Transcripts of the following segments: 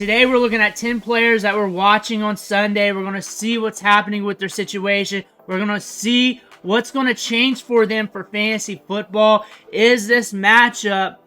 Today we're looking at 10 players that we're watching on Sunday. We're going to see what's happening with their situation. We're going to see what's going to change for them for fantasy football. Is this matchup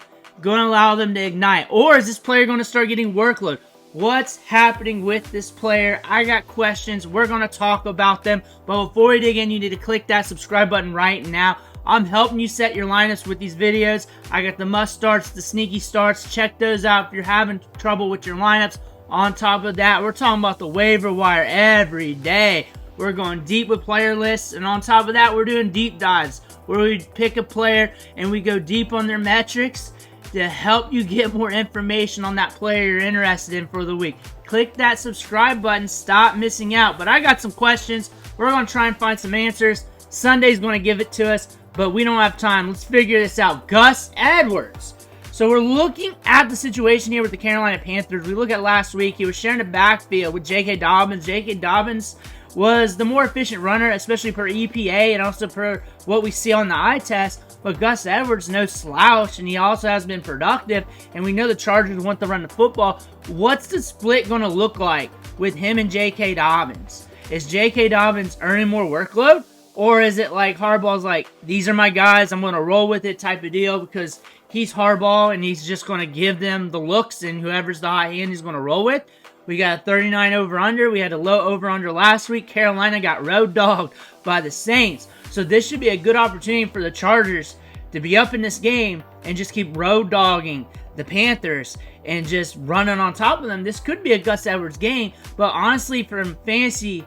going to allow them to ignite? Or is this player going to start getting workload? What's happening with this player? I got questions. We're going to talk about them. But before we dig in, you need to click that subscribe button right now. I'm helping you set your lineups with these videos. I got the must starts, the sneaky starts. Check those out if you're having trouble with your lineups. On top of that, we're talking about the waiver wire every day. We're going deep with player lists. And on top of that, we're doing deep dives where we pick a player and we go deep on their metrics to help you get more information on that player you're interested in for the week. Click that subscribe button. Stop missing out. But I got some questions. We're going to try and find some answers. Sunday's going to give it to us, but we don't have time. Let's figure this out. Gus Edwards. So we're looking at the situation here with the Carolina Panthers. We look at last week. He was sharing the backfield with J.K. Dobbins. J.K. Dobbins was the more efficient runner, especially per EPA and also per what we see on the eye test. But Gus Edwards, no slouch, and he also has been productive. And we know the Chargers want to run the football. What's the split going to look like with him and J.K. Dobbins? Is J.K. Dobbins earning more workload? Or is it like Harbaugh's like, these are my guys, I'm going to roll with it type of deal because he's Harbaugh and he's just going to give them the looks and whoever's the high end he's going to roll with? We got a 39 over-under. We had a low over-under last week. Carolina got road dogged by the Saints. So this should be a good opportunity for the Chargers to be up in this game and just keep road dogging the Panthers and just running on top of them. This could be a Gus Edwards game, but honestly, from fantasy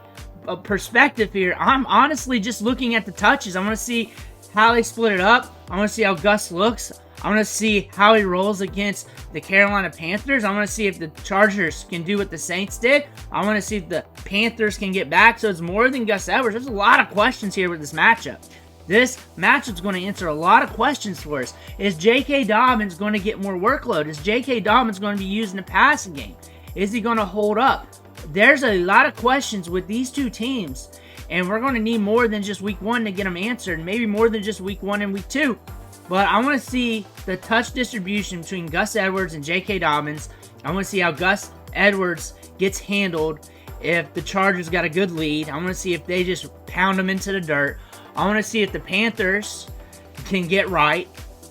perspective here, I'm honestly just looking at the touches. I want to see how they split it up. I want to see how Gus looks. I want to see how he rolls against the Carolina Panthers. I want to see if the Chargers can do what the Saints did. I want to see if the Panthers can get back. So it's more than Gus Edwards. There's a lot of questions here with this matchup. This matchup's going to answer a lot of questions for us. Is J.K. Dobbins going to get more workload? Is J.K. Dobbins going to be used in the passing game? Is he going to hold up? There's a lot of questions with these two teams, and we're going to need more than just week 1 to get them answered, maybe more than just week 1 and week 2. But I want to see the touch distribution between Gus Edwards and J.K. Dobbins. I want to see how Gus Edwards gets handled if the Chargers got a good lead. I want to see if they just pound them into the dirt. I want to see if the Panthers can get right.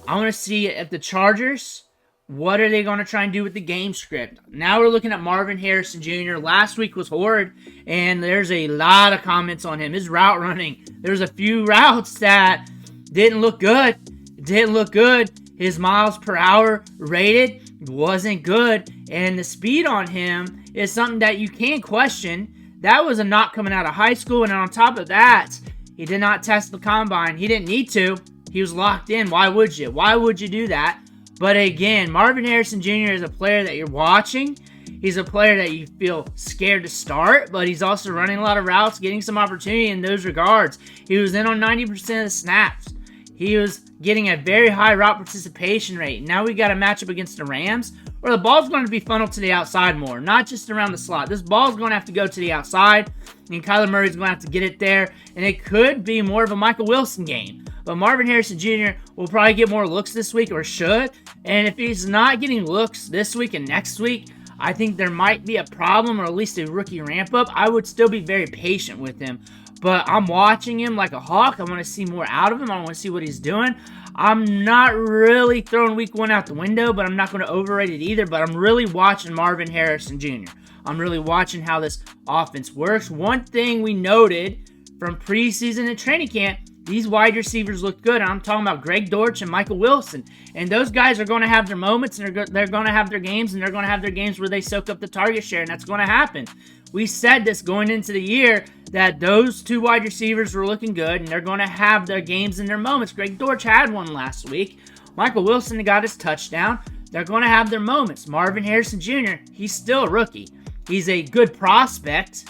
I want to see if the Chargers, what are they going to try and do with the game script? Now we're looking at Marvin Harrison Jr. Last week was horrid, and there's a lot of comments on him. His route running, there's a few routes that didn't look good. Didn't look good. His miles per hour rated wasn't good, and the speed on him is something that you can't question. That was a knock coming out of high school, and on top of that, he did not test the combine. He didn't need to. He was locked in. Why would you? Why would you do that? But again, Marvin Harrison Jr. is a player that you're watching. He's a player that you feel scared to start, but he's also running a lot of routes, getting some opportunity in those regards. He was in on 90% of the snaps. He was getting a very high route participation rate. Now we got a matchup against the Rams where the ball's going to be funneled to the outside more, not just around the slot. This ball's going to have to go to the outside, and Kyler Murray's going to have to get it there, and it could be more of a Michael Wilson game. But Marvin Harrison Jr. will probably get more looks this week, or should. And if he's not getting looks this week and next week, I think there might be a problem, or at least a rookie ramp-up. I would still be very patient with him. But I'm watching him like a hawk. I want to see more out of him. I want to see what he's doing. I'm not really throwing week 1 out the window, but I'm not going to overrate it either. But I'm really watching Marvin Harrison Jr. I'm really watching how this offense works. One thing we noted from preseason and training camp, these wide receivers look good. I'm talking about Greg Dortch and Michael Wilson. And those guys are going to have their moments, and they're going to have their games, and they're going to have their games where they soak up the target share, and that's going to happen. We said this going into the year that those two wide receivers were looking good, and they're going to have their games and their moments. Greg Dortch had one last week. Michael Wilson got his touchdown. They're going to have their moments. Marvin Harrison Jr., he's still a rookie. He's a good prospect.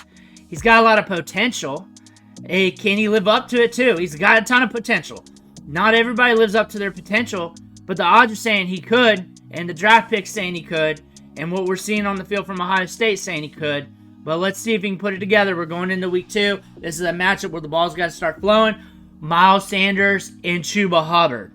He's got a lot of potential. Hey, can he live up to it too? He's got a ton of potential. Not everybody lives up to their potential, but the odds are saying he could, and the draft pick's saying he could, and what we're seeing on the field from Ohio State saying he could. But let's see if he can put it together. We're going into week 2. This is a matchup where the ball's got to start flowing. Miles Sanders and Chuba Hubbard.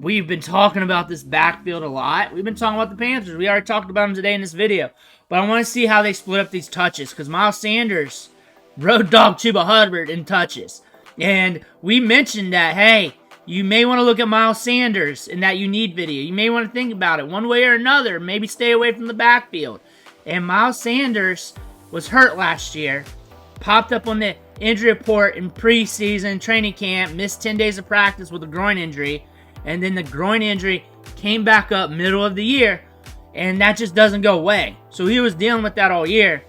We've been talking about this backfield a lot. We've been talking about the Panthers. We already talked about them today in this video. But I want to see how they split up these touches, because Miles Sanders road dog Chuba Hubbard in touches. And we mentioned that, hey, you may want to look at Miles Sanders in that you need video. You may want to think about it one way or another. Maybe stay away from the backfield. And Miles Sanders was hurt last year. Popped up on the injury report in preseason training camp. Missed 10 days of practice with a groin injury. And then the groin injury came back up middle of the year. And that just doesn't go away. So he was dealing with that all year.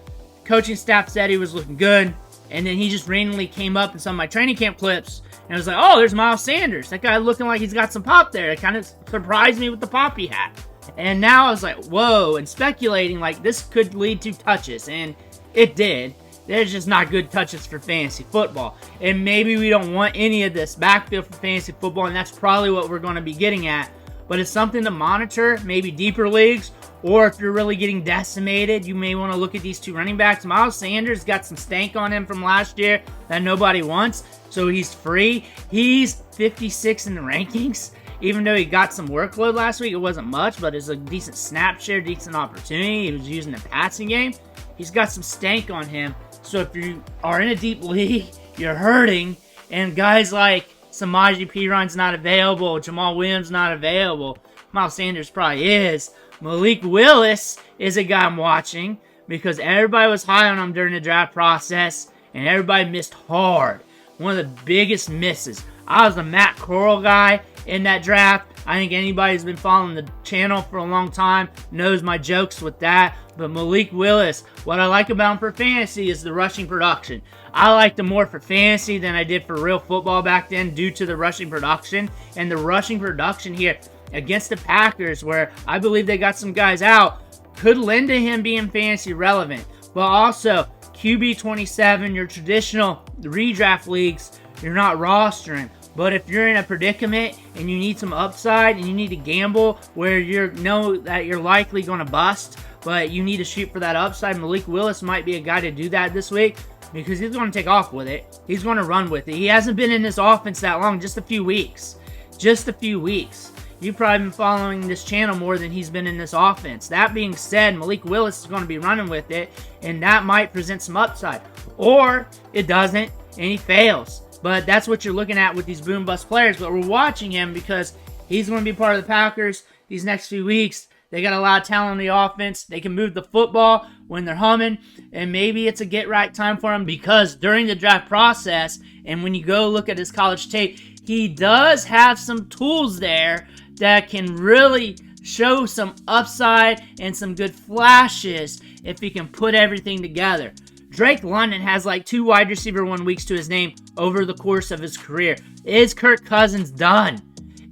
Coaching staff said he was looking good. And then he just randomly came up in some of my training camp clips. And I was like, oh, there's Miles Sanders. That guy looking like he's got some pop there. It kind of surprised me with the pop he had. And now I was like, whoa, and speculating like this could lead to touches. And it did. There's just not good touches for fantasy football. And maybe we don't want any of this backfield for fantasy football. And that's probably what we're going to be getting at. But it's something to monitor, maybe deeper leagues. Or if you're really getting decimated, you may want to look at these two running backs. Miles Sanders got some stank on him from last year that nobody wants, so he's free. He's 56 in the rankings. Even though he got some workload last week, it wasn't much, but it's a decent snap share, decent opportunity. He was using the passing game. He's got some stank on him. So if you are in a deep league, you're hurting, and guys like Samaje Perine not available, Jamal Williams not available, Miles Sanders probably is. Malik Willis is a guy I'm watching because everybody was high on him during the draft process and everybody missed hard. One of the biggest misses. I was a Matt Corral guy in that draft. I think anybody who's been following the channel for a long time knows my jokes with that. But Malik Willis, what I like about him for fantasy is the rushing production. I liked him more for fantasy than I did for real football back then due to the rushing production. And the rushing production here against the Packers, where I believe they got some guys out, could lend to him being fantasy relevant. But also, QB 27, your traditional redraft leagues, you're not rostering. But if you're in a predicament and you need some upside and you need to gamble where you know that you're likely going to bust, but you need to shoot for that upside, Malik Willis might be a guy to do that this week because he's going to take off with it. He's going to run with it. He hasn't been in this offense that long, just a few weeks. Just a few weeks. You've probably been following this channel more than he's been in this offense. That being said, Malik Willis is going to be running with it, and that might present some upside. Or it doesn't, and he fails. But that's what you're looking at with these boom-bust players. But we're watching him because he's going to be part of the Packers these next few weeks. They got a lot of talent on the offense. They can move the football when they're humming, and maybe it's a get-right time for him because during the draft process, and when you go look at his college tape, he does have some tools there that can really show some upside and some good flashes if he can put everything together. Drake London has like 2 wide receiver 1 weeks to his name over the course of his career. Is Kirk Cousins done?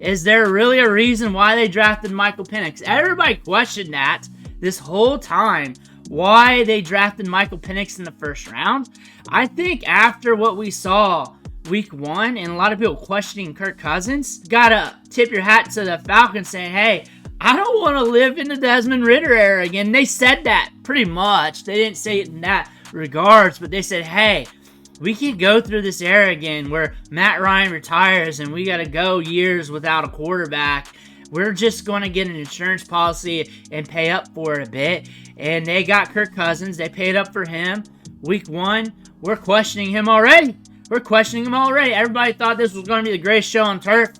Is there really a reason why they drafted Michael Penix? Everybody questioned that this whole time. Why they drafted Michael Penix in the first round? I think after what we saw week 1 and a lot of people questioning Kirk Cousins, gotta tip your hat to the Falcons saying, hey, I don't want to live in the Desmond Ridder era again. They said that pretty much. They didn't say it in that regards, but they said, hey, we can't go through this era again where Matt Ryan retires and we got to go years without a quarterback. We're just going to get an insurance policy and pay up for it a bit. And they got Kirk Cousins. They paid up for him. Week 1, we're questioning him already. Everybody thought this was going to be the greatest show on turf.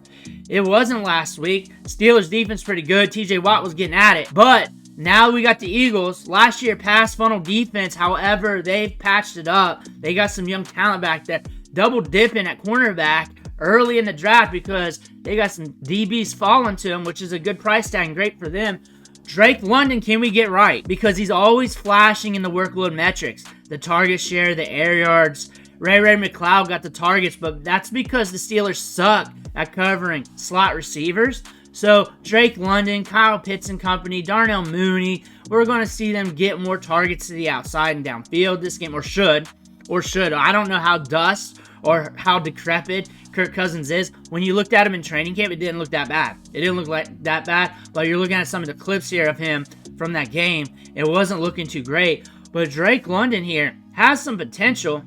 It wasn't last week. Steelers defense pretty good. TJ Watt was getting at it. But now we got the Eagles. Last year, pass funnel defense. However, they've patched it up. They got some young talent back there. Double dipping at cornerback early in the draft because they got some DBs falling to them, which is a good price tag and great for them. Drake London, can we get right? Because he's always flashing in the workload metrics. The target share, the air yards. Ray McCloud got the targets, but that's because the Steelers suck at covering slot receivers. So Drake London, Kyle Pitts and company, Darnell Mooney, we're going to see them get more targets to the outside and downfield this game, or should. I don't know how dust or how decrepit Kirk Cousins is. When you looked at him in training camp, it didn't look that bad. But you're looking at some of the clips here of him from that game. It wasn't looking too great. But Drake London here has some potential,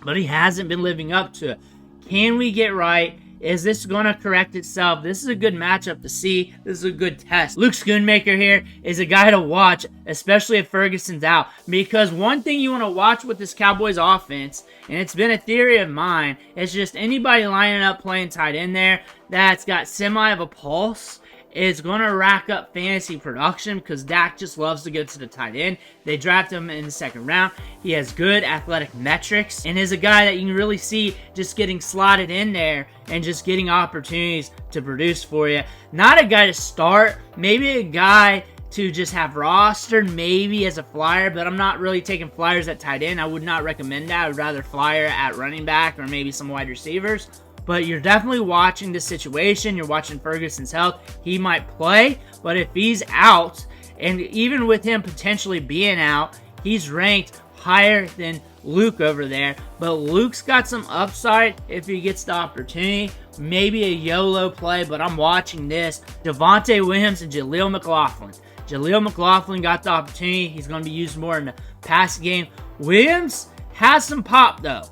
but he hasn't been living up to it. Can we get right? Is this going to correct itself? This is a good matchup to see. This is a good test. Luke Schoonmaker here is a guy to watch, especially if Ferguson's out. Because one thing you want to watch with this Cowboys offense, and it's been a theory of mine, is just anybody lining up playing tight end there that's got semi of a pulse is going to rack up fantasy production because Dak just loves to go to the tight end. They draft him in the second round. He has good athletic metrics and is a guy that you can really see just getting slotted in there and just getting opportunities to produce for you. Not a guy to start, maybe a guy to just have rostered maybe as a flyer, but I'm not really taking flyers at tight end. I would not recommend that. I would rather flyer at running back or maybe some wide receivers. But you're definitely watching the situation. You're watching Ferguson's health. He might play, but if he's out, and even with him potentially being out, he's ranked higher than Luke over there. But Luke's got some upside if he gets the opportunity. Maybe a YOLO play, but I'm watching this. Javonte Williams and Jaleel McLaughlin. Jaleel McLaughlin got the opportunity. He's going to be used more in the pass game. Williams has some pop, though.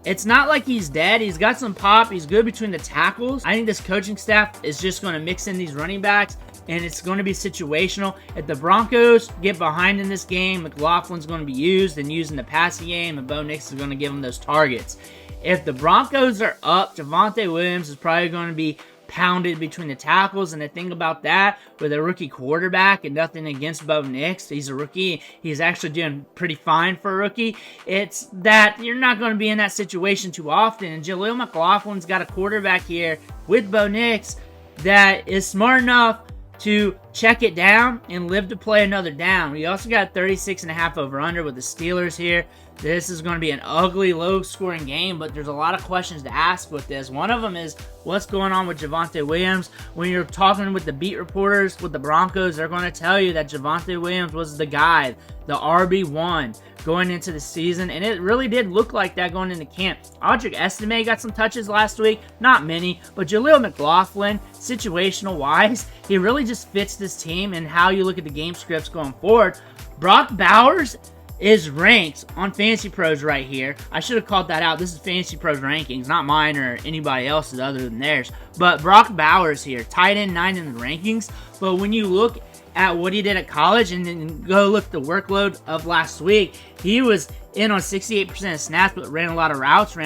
It's not like he's dead. He's got some pop. He's good between the tackles. I think this coaching staff is just going to mix in these running backs, and it's going to be situational. If the Broncos get behind in this game, McLaughlin's going to be used and used in the passing game, and Bo Nix is going to give him those targets. If the Broncos are up, Javonte Williams is probably going to be pounded between the tackles. And the thing about that, with a rookie quarterback, and nothing against Bo Nix, he's a rookie, he's actually doing pretty fine for a rookie, it's that you're not going to be in that situation too often. And Jaleel McLaughlin's got a quarterback here with Bo Nix that is smart enough to check it down and live to play another down. We also got 36.5 over under with the Steelers here. This is going to be an ugly, low-scoring game, but there's a lot of questions to ask with this. One of them is, what's going on with Javonte Williams? When you're talking with the beat reporters with the Broncos, they're going to tell you that Javonte Williams was the guy, the RB1 going into the season, and it really did look like that going into camp. Audric Estime got some touches last week, not many, but Jaleel McLaughlin, situational-wise, he really just fits this team and how you look at the game scripts going forward. Brock Bowers is ranked on Fantasy Pros right here. I should have called that out. This is Fantasy Pros rankings, not mine or anybody else's other than theirs. But Brock Bowers here, tight end 9 in the rankings. But when you look at what he did at college and then go look at the workload of last week, he was in on 68% of snaps, but ran a lot of routes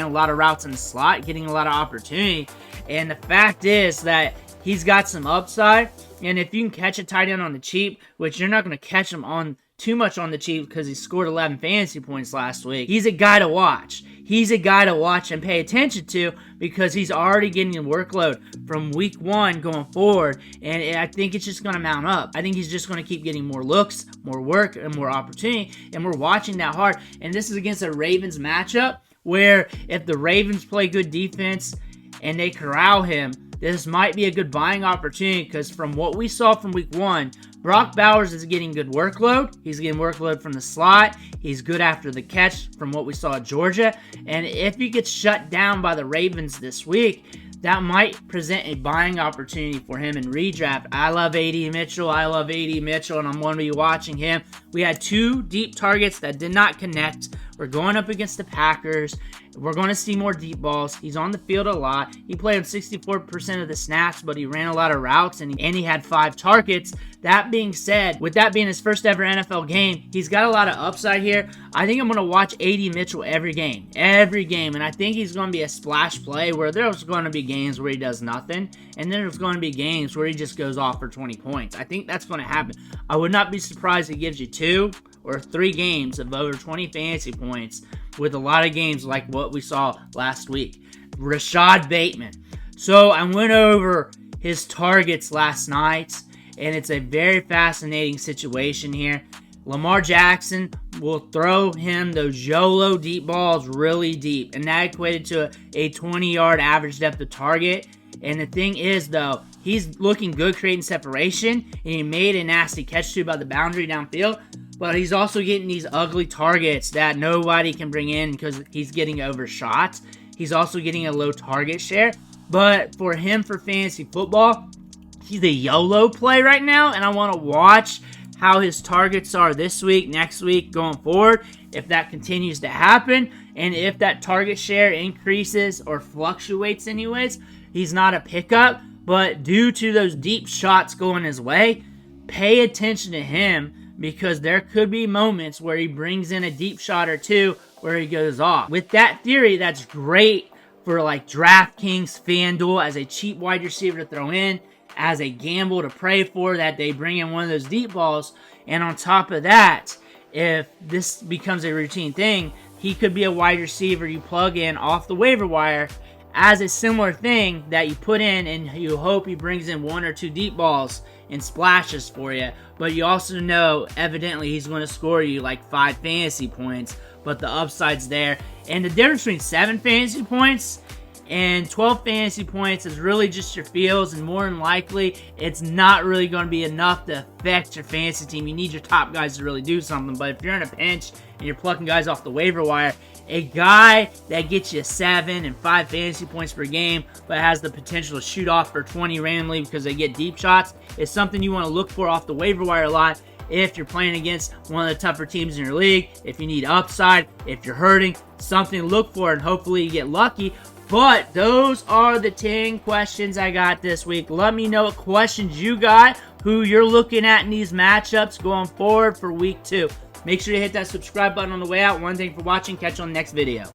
in the slot, getting a lot of opportunity. And the fact is that he's got some upside. And if you can catch a tight end on the cheap, which you're not going to catch him on too much on the cheap because he scored 11 fantasy points last week, he's a guy to watch. He's a guy to watch and pay attention to because he's already getting a workload from week 1 going forward, and I think it's just going to mount up. I think he's just going to keep getting more looks, more work, and more opportunity, and we're watching that hard. And this is against a Ravens matchup where if the Ravens play good defense and they corral him, this might be a good buying opportunity because from what we saw from week 1, Brock Bowers is getting good workload. He's getting workload from the slot. He's good after the catch from what we saw at Georgia. And if he gets shut down by the Ravens this week, that might present a buying opportunity for him in redraft. I love A.D. Mitchell. and I'm going to be watching him. We had 2 deep targets that did not connect. We're going up against the Packers. We're going to see more deep balls. He's on the field a lot. He played on 64% of the snaps, but he ran a lot of routes, and he had 5 targets. That being said, with that being his first ever NFL game, he's got a lot of upside here. I think I'm going to watch A.D. Mitchell every game, and I think he's going to be a splash play where there's going to be games where he does nothing, and then there's going to be games where he just goes off for 20 points. I think that's going to happen. I would not be surprised if he gives you 2 or 3 games of over 20 fantasy points with a lot of games like what we saw last week. Rashod Bateman. So I went over his targets last night, and it's a very fascinating situation here. Lamar Jackson will throw him those YOLO deep balls really deep, and that equated to a 20-yard average depth of target. And the thing is, though, he's looking good creating separation, and he made a nasty catch too by the boundary downfield, but he's also getting these ugly targets that nobody can bring in because he's getting overshot. He's also getting a low target share, but for him for fantasy football, he's a YOLO play right now, and I want to watch how his targets are this week, next week, going forward, if that continues to happen, and if that target share increases or fluctuates anyways, he's not a pickup, but due to those deep shots going his way, pay attention to him because there could be moments where he brings in a deep shot or two where he goes off. With that theory, that's great for like DraftKings, FanDuel as a cheap wide receiver to throw in, as a gamble to pray for that they bring in one of those deep balls. And on top of that, if this becomes a routine thing, he could be a wide receiver you plug in off the waiver wire as a similar thing that you put in and you hope he brings in 1 or 2 deep balls and splashes for you. But you also know, evidently, he's going to score you like 5 fantasy points, but the upside's there. And the difference between 7 fantasy points and 12 fantasy points is really just your feels, and more than likely, it's not really going to be enough to affect your fantasy team. You need your top guys to really do something, but if you're in a pinch and you're plucking guys off the waiver wire, a guy that gets you 7 and 5 fantasy points per game, but has the potential to shoot off for 20 randomly because they get deep shots, is something you want to look for off the waiver wire a lot if you're playing against one of the tougher teams in your league, if you need upside, if you're hurting, something to look for, and hopefully you get lucky. But those are the 10 questions I got this week. Let me know what questions you got, who you're looking at in these matchups going forward for week 2. Make sure you hit that subscribe button on the way out. One thing for watching. Catch you on the next video.